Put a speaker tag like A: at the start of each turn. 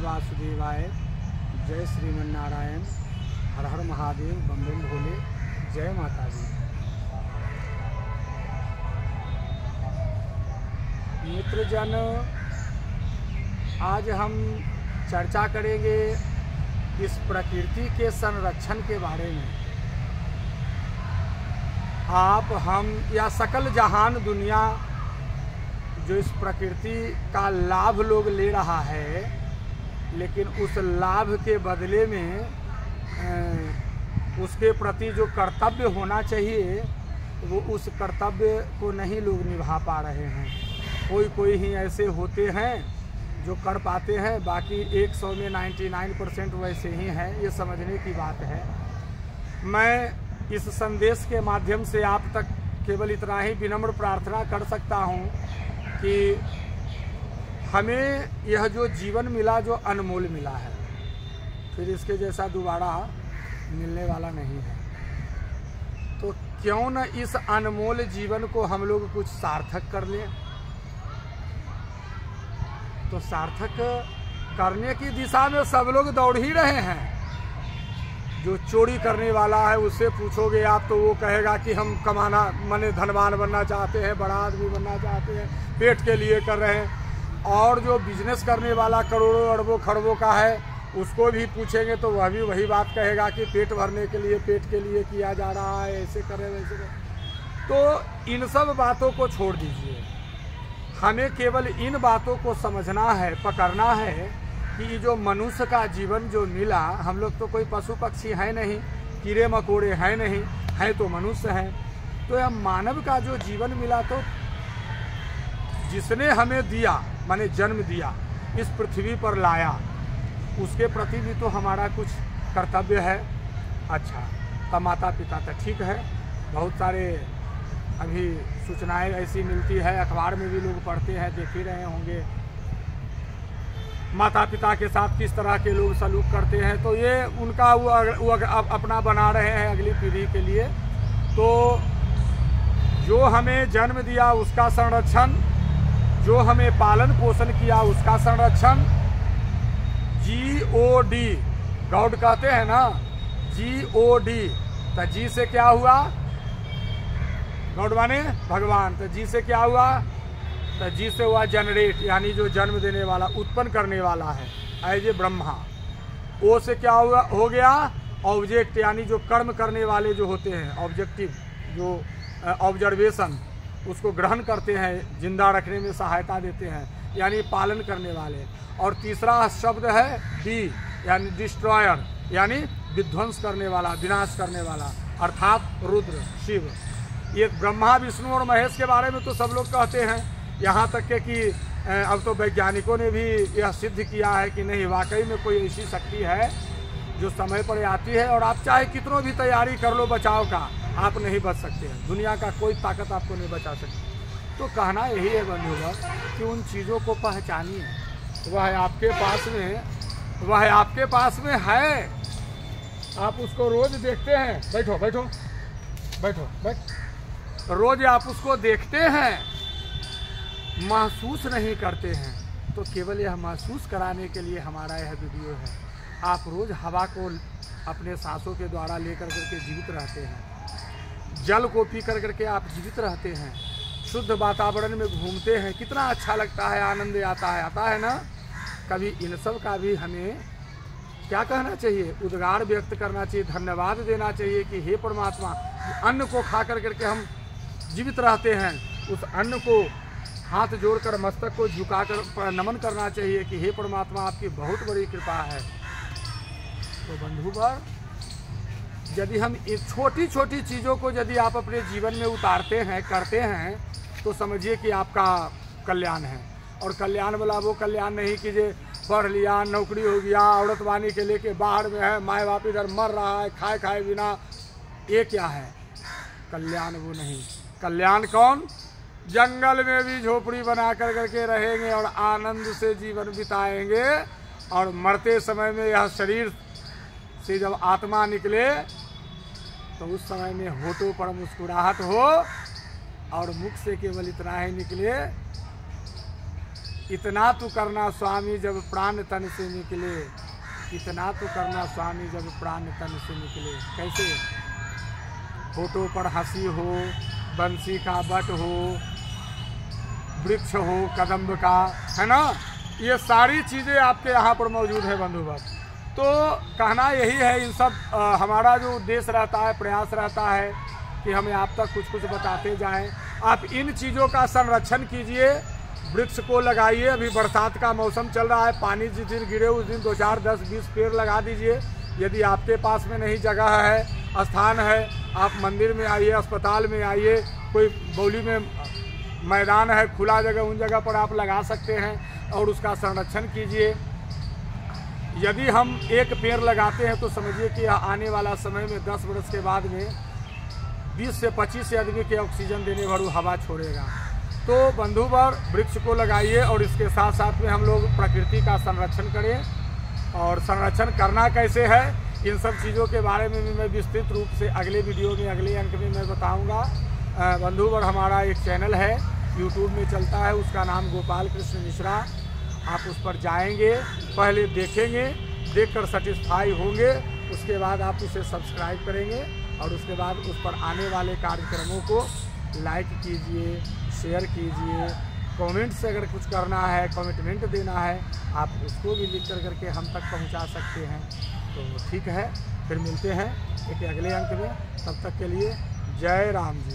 A: वासुदेवाय। जय श्रीमन्नारायण। हर हर महादेव। बम बम भोले। जय माता दी। मित्रजन, आज हम चर्चा करेंगे इस प्रकृति के संरक्षण के बारे में। आप, हम या सकल जहान दुनिया जो इस प्रकृति का लाभ लोग ले रहा है, लेकिन उस लाभ के बदले में उसके प्रति जो कर्तव्य होना चाहिए वो उस कर्तव्य को नहीं लोग निभा पा रहे हैं। कोई ही ऐसे होते हैं जो कर पाते हैं, बाकी 100 में 99% वैसे ही हैं। ये समझने की बात है। मैं इस संदेश के माध्यम से आप तक केवल इतना ही विनम्र प्रार्थना कर सकता हूँ कि हमें यह जो जीवन मिला, जो अनमोल मिला है, फिर इसके जैसा दोबारा मिलने वाला नहीं है। तो क्यों न इस अनमोल जीवन को हम लोग कुछ सार्थक कर लें। तो सार्थक करने की दिशा में सब लोग दौड़ ही रहे हैं। जो चोरी करने वाला है उससे पूछोगे आप तो वो कहेगा कि हम कमाना, माने धनवान बनना चाहते हैं, बड़ा आदमी बनना चाहते हैं, पेट के लिए कर रहे हैं। और जो बिजनेस करने वाला करोड़ों अरबों खरबों का है उसको भी पूछेंगे तो वह भी वही बात कहेगा कि पेट भरने के लिए, पेट के लिए किया जा रहा है, ऐसे करें वैसे करें। तो इन सब बातों को छोड़ दीजिए। हमें केवल इन बातों को समझना है, पकड़ना है कि जो मनुष्य का जीवन जो मिला, हम लोग तो कोई पशु पक्षी है नहीं, कीड़े मकोड़े हैं नहीं, हैं तो मनुष्य हैं। तो यह मानव का जो जीवन मिला, तो जिसने हमें दिया, माने जन्म दिया, इस पृथ्वी पर लाया, उसके प्रति भी तो हमारा कुछ कर्तव्य है। अच्छा, तब माता पिता तो ठीक है, बहुत सारे अभी सूचनाएं ऐसी मिलती है, अखबार में भी लोग पढ़ते हैं, देख ही रहे होंगे, माता पिता के साथ किस तरह के लोग सलूक करते हैं। तो ये उनका वो अपना बना रहे हैं अगली पीढ़ी के लिए। तो जो हमें जन्म दिया उसका संरक्षण, जो हमें पालन पोषण किया उसका संरक्षण, GOD, गॉड कहते हैं ना, GOD। तो जी से क्या हुआ? गॉड माने भगवान। तो जी से क्या हुआ? तो जी से हुआ जनरेट, यानी जो जन्म देने वाला, उत्पन्न करने वाला है, एज ए ब्रह्मा। ओ से क्या हुआ? हो गया ऑब्जेक्ट, यानी जो कर्म करने वाले जो होते हैं, ऑब्जेक्टिव, जो ऑब्जर्वेशन, उसको ग्रहण करते हैं, जिंदा रखने में सहायता देते हैं, यानी पालन करने वाले। और तीसरा शब्द है डी, यानी डिस्ट्रॉयर, यानी विध्वंस करने वाला, विनाश करने वाला, अर्थात रुद्र, शिव। ये ब्रह्मा, विष्णु और महेश के बारे में तो सब लोग कहते हैं, यहाँ तक के कि अब तो वैज्ञानिकों ने भी यह सिद्ध किया है कि नहीं, वाकई में कोई ऐसी शक्ति है जो समय पर आती है और आप चाहे कितनों भी तैयारी कर लो बचाव का, आप नहीं बच सकते हैं। दुनिया का कोई ताकत आपको नहीं बचा सकती। तो कहना यही है बंधुगण कि उन चीज़ों को पहचानिए। वह आपके पास में, वह आपके पास में है, आप उसको रोज देखते हैं। बैठो बैठो बैठो बैठ। रोज आप उसको देखते हैं, महसूस नहीं करते हैं। तो केवल यह महसूस कराने के लिए हमारा यह वीडियो है। आप रोज हवा को अपने सांसों के द्वारा लेकर करके जीवित रहते हैं, जल को पी कर करके आप जीवित रहते हैं, शुद्ध वातावरण में घूमते हैं, कितना अच्छा लगता है, आनंद आता है ना। कभी इन सब का भी हमें क्या कहना चाहिए? उद्गार व्यक्त करना चाहिए, धन्यवाद देना चाहिए कि हे परमात्मा, अन्न को खा कर करके हम जीवित रहते हैं। उस अन्न को हाथ जोड़कर, मस्तक को झुकाकर नमन करना चाहिए कि हे परमात्मा, आपकी बहुत बड़ी कृपा है। तो बंधुवर, यदि हम इस छोटी छोटी चीज़ों को यदि आप अपने जीवन में उतारते हैं, करते हैं, तो समझिए कि आपका कल्याण है। और कल्याण वाला वो कल्याण नहीं कि जे पढ़ लिया, नौकरी हो गया, औरत वानी के लेके बाहर में है, माए बाप इधर मर रहा है खाए बिना, ये क्या है? कल्याण वो नहीं। कल्याण कौन? जंगल में भी झोपड़ी बना कर करके रहेंगे और आनंद से जीवन बिताएंगे, और मरते समय में यह शरीर से जब आत्मा निकले तो उस समय में होठों पर मुस्कुराहट हो और मुख से केवल इतना ही निकले इतना तो करना स्वामी जब प्राण तन से निकले, इतना तो करना स्वामी जब प्राण तन से निकले। कैसे? फोटो पर हंसी हो, बंसी का बट हो, वृक्ष हो कदम्ब का, है ना, ये सारी चीज़ें आपके यहाँ पर मौजूद है बंधुवर। तो कहना यही है, इन सब हमारा जो उद्देश्य रहता है, प्रयास रहता है कि हमें आप तक कुछ कुछ बताते जाएं। आप इन चीज़ों का संरक्षण कीजिए, वृक्ष को लगाइए। अभी बरसात का मौसम चल रहा है, पानी जिस दिन गिरे उस दिन 2, 4, 10, 20 पेड़ लगा दीजिए। यदि आपके पास में नहीं जगह है, स्थान है, आप मंदिर में आइए, अस्पताल में आइए, कोई बौली में मैदान है, खुला जगह, उन जगह पर आप लगा सकते हैं और उसका संरक्षण कीजिए। यदि हम एक पेड़ लगाते हैं तो समझिए कि आने वाला समय में 10 वर्ष के बाद में 20 से 25 आदमी के ऑक्सीजन देने वाली हवा छोड़ेगा। तो बंधुवर, वृक्ष को लगाइए और इसके साथ साथ में हम लोग प्रकृति का संरक्षण करें। और संरक्षण करना कैसे है, इन सब चीज़ों के बारे में भी मैं विस्तृत रूप से अगले वीडियो में, अगले अंक में मैं बताऊंगा। बंधुवर, हमारा एक चैनल है, यूट्यूब में चलता है, उसका नाम गोपाल कृष्ण मिश्रा। आप उस पर जाएंगे, पहले देखेंगे, देखकर सेटिस्फाई होंगे, उसके बाद आप उसे सब्सक्राइब करेंगे और उसके बाद उस पर आने वाले कार्यक्रमों को लाइक कीजिए, शेयर कीजिए। कमेंट से अगर कुछ करना है, कमिटमेंट देना है, आप उसको भी लिख कर करके हम तक पहुंचा सकते हैं। तो ठीक है, फिर मिलते हैं एक अगले अंक में। तब तक के लिए जय राम जी।